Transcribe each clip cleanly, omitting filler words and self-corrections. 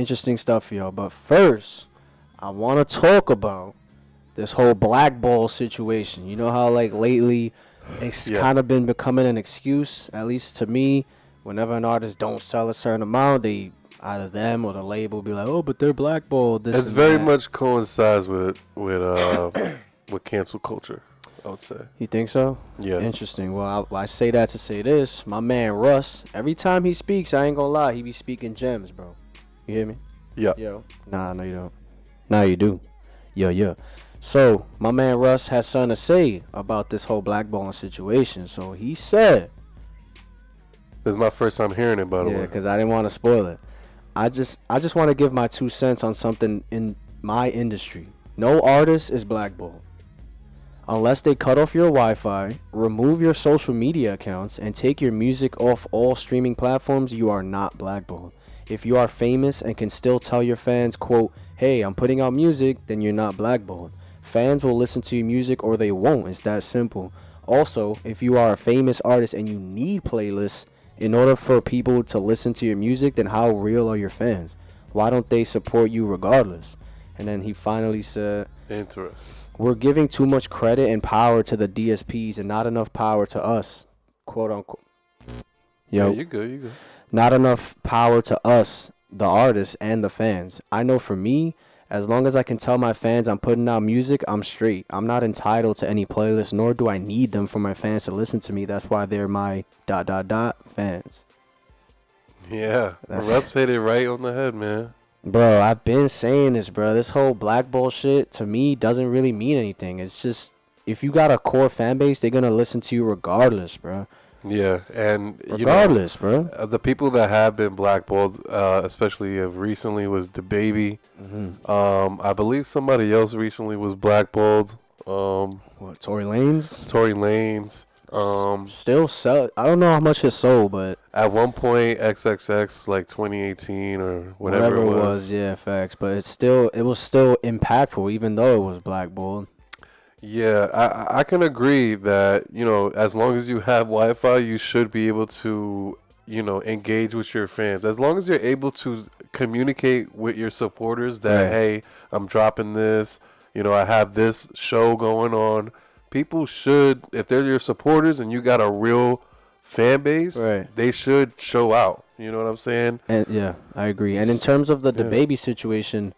Interesting stuff, yo. But first, I want to talk about this whole blackball situation. You know how, like, lately it's kind of been becoming an excuse, at least to me. Whenever an artist don't sell a certain amount, they either them or the label be like, oh, but they're blackballed. This it's very much coincides with cancel culture, I would say. You think so? Yeah. Interesting. Well, I say that to say this. My man Russ, every time he speaks, I ain't gonna lie, he be speaking gems, bro. You hear me? Yeah. Yo. Nah, no, you don't. Nah, you do. Yeah. So, my man Russ has something to say about this whole blackballing situation. So, he said... This is my first time hearing it, by the way. Yeah, because I didn't want to spoil it. I just want to give my 2 cents on something in my industry. No artist is blackballed. Unless they cut off your Wi-Fi, remove your social media accounts, and take your music off all streaming platforms, you are not blackballed. If you are famous and can still tell your fans, quote, hey, I'm putting out music, then you're not blackballed. Fans will listen to your music or they won't. It's that simple. Also, if you are a famous artist and you need playlists in order for people to listen to your music, then how real are your fans? Why don't they support you regardless? And then he finally said, interesting. We're giving too much credit and power to the DSPs and not enough power to us, quote unquote. Yo, yeah, you good. Not enough power to us, the artists and the fans. I know for me, as long as I can tell my fans I'm putting out music, I'm straight. I'm not entitled to any playlist, nor do I need them for my fans to listen to me. That's why they're my ... fans. Yeah, Russ hit it right on the head, man. Bro, I've been saying this, bro. This whole blackball shit, to me, doesn't really mean anything. It's just, if you got a core fan base, they're going to listen to you regardless, bro. Yeah, and regardless, bro. The people that have been blackballed, especially recently, was DaBaby. Mm-hmm. I believe somebody else recently was blackballed. What, Tory Lanez? Tory Lanez. Still sell. I don't know how much it sold, but at one point, XXX, like 2018 or whatever it was. Yeah, facts. But it was still impactful, even though it was blackballed. Yeah, I can agree that, as long as you have Wi-Fi, you should be able to, engage with your fans. As long as you're able to communicate with your supporters that, hey, I'm dropping this, I have this show going on. People should, if they're your supporters and you got a real fan base, they should show out. You know what I'm saying? And yeah, I agree. And in terms of the DaBaby situation,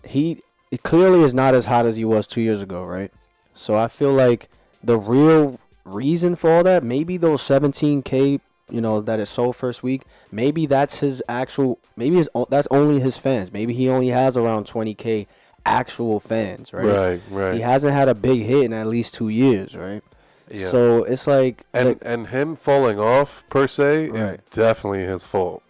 he clearly is not as hot as he was 2 years ago, right? So I feel like the real reason for all that, maybe those 17K, that it sold first week, maybe that's his actual, that's only his fans. Maybe he only has around 20K actual fans, right? Right. He hasn't had a big hit in at least 2 years, right? Yeah. So it's like... And him falling off, per se, is definitely his fault.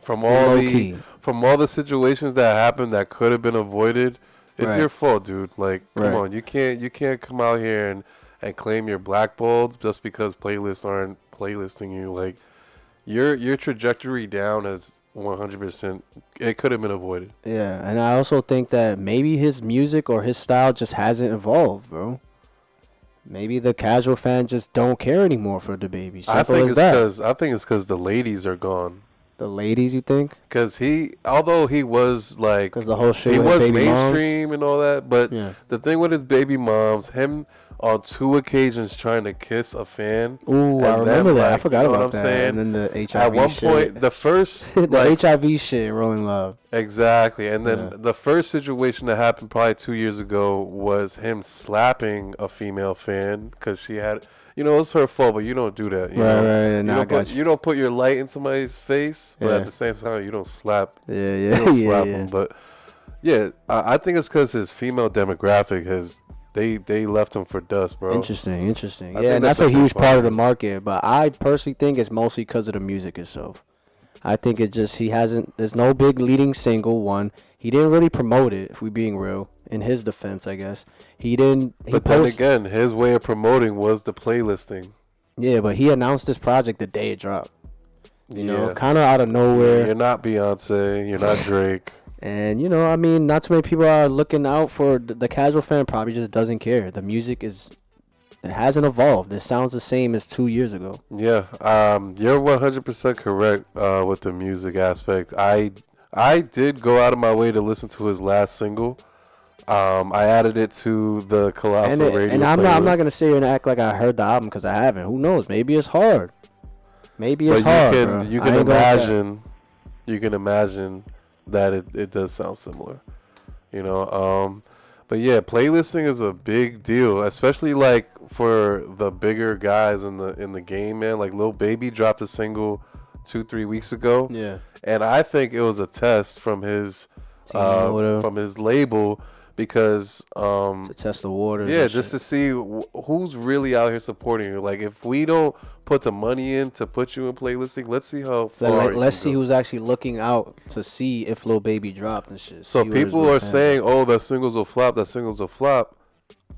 From all the situations that happened that could have been avoided, it's your fault, dude. Like, come on, you can't come out here and claim you're blackballed just because playlists aren't playlisting you. Like, your trajectory down is 100%. It could have been avoided. Yeah, and I also think that maybe his music or his style just hasn't evolved, bro. Maybe the casual fan just don't care anymore for DaBaby. I think it's because the ladies are gone. The ladies, you think? Because although he was like, because the whole shit he was baby mainstream moms and all that, but the thing with his baby moms, him on 2 occasions trying to kiss a fan. Ooh, I remember that. I forgot about that. Saying? And then the HIV at one shit. point, the first the HIV shit, Rolling Loud. Exactly, and then the first situation that happened probably 2 years ago was him slapping a female fan because she had. It's her fault, but you don't do that. Right. You don't put your light in somebody's face, but at the same time, you don't slap. You don't slap them. But I think it's because his female demographic they left him for dust, bro. Interesting. Yeah, and that's a huge part of the market. But I personally think it's mostly because of the music itself. I think it just there's no big leading single. One, he didn't really promote it. If we're being real. In his defense, I guess he didn't. But then again, his way of promoting was the playlisting. Yeah, but he announced this project the day it dropped. You know, kind of out of nowhere. You're not Beyonce. You're not Drake. And not too many people are looking out for the casual fan. Probably just doesn't care. The music it hasn't evolved. It sounds the same as 2 years ago. Yeah, you're 100% correct with the music aspect. I I did go out of my way to listen to his last single. I added it to the Colossal Radio and I'm playlist. not gonna sit here and act like I heard the album because I haven't. Who knows? Maybe it's hard. Maybe it's But hard, you bro. can you I can ain't gonna cap. imagine you can imagine that it does sound similar. You know, but yeah, playlisting is a big deal, especially like for the bigger guys in the game, man. Like Lil Baby dropped a single 2-3 weeks ago, Yeah. and I think it was a test from his Team, whatever. from his label because To test the waters. yeah, and just shit. to see who's really out here supporting you. Like if we don't put the money in to put you in playlisting, let's see how far. Let's you see can go. who's actually looking out to see if Lil Baby dropped and shit. So See where his people real are fans saying, "Oh, that singles will flop. That singles will flop."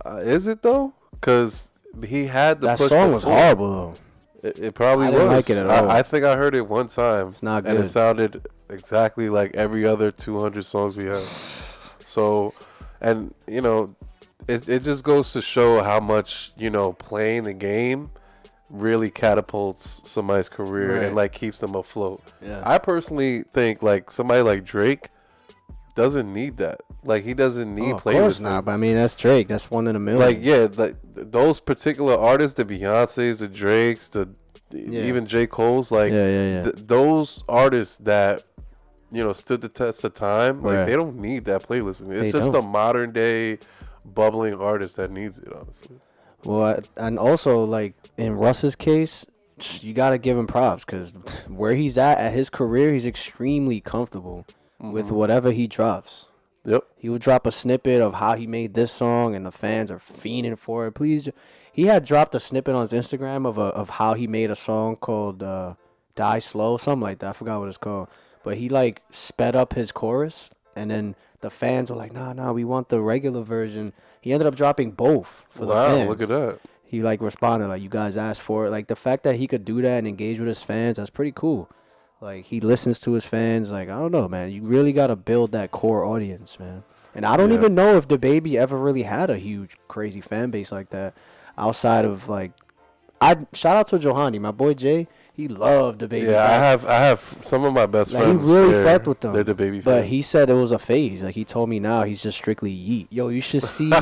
Is it though? Because he had the that push song was before. horrible though. It probably I was. didn't like it at all. I think I heard it one time. It's not and it good. sounded exactly like every other 200 songs he has. So, and you know, it just goes to show how much playing the game really catapults somebody's career Right. and like keeps them afloat. Yeah. I personally think like somebody like Drake doesn't need that. Like he doesn't need Of course playlisting. not. But I mean, that's Drake. That's one in a million. Like yeah, like those particular artists, the Beyoncés, the Drakes, Yeah. even J. Cole's, like yeah. those artists that stood the test of time, like Right. they don't need that playlisting. It's They just don't. a modern day bubbling artist that needs it, honestly. Well, and also like in Russ's case, you gotta give him props because where he's at his career, he's extremely comfortable with whatever he drops. Yep. He would drop a snippet of how he made this song, and the fans are fiending for it. Please, he had dropped a snippet on his Instagram of how he made a song called "Die Slow," something like that. I forgot what it's called, but he like sped up his chorus, and then the fans were like, "Nah, we want the regular version." He ended up dropping both for the Wow, fans. look at that. He like responded like, "You guys asked for it." Like the fact that he could do that and engage with his fans, that's pretty cool. Like he listens to his fans. Like I don't know, man. You really gotta build that core audience, man. And I don't Yeah. even know if DaBaby ever really had a huge, crazy fan base like that, outside of like. I shout out to Johanny, my boy Jay. He loved DaBaby. Yeah, I have some of my best Like, he friends. really fucked with them. They're the baby But fans. he said it was a phase. Like he told me now, he's just strictly Yeet. Yo, you should see,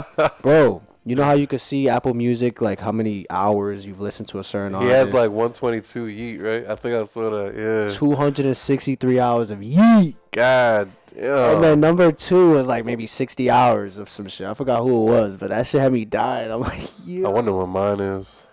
bro. You know how you could see Apple Music, like how many hours you've listened to a certain He artist. has like 122 yeet, right? I think I saw that. Yeah. 263 hours of Yeet. God. And Yeah. then number 2 was like maybe 60 hours of some shit. I forgot who it was, but that shit had me dying. I'm like, I yeah. wonder what mine is.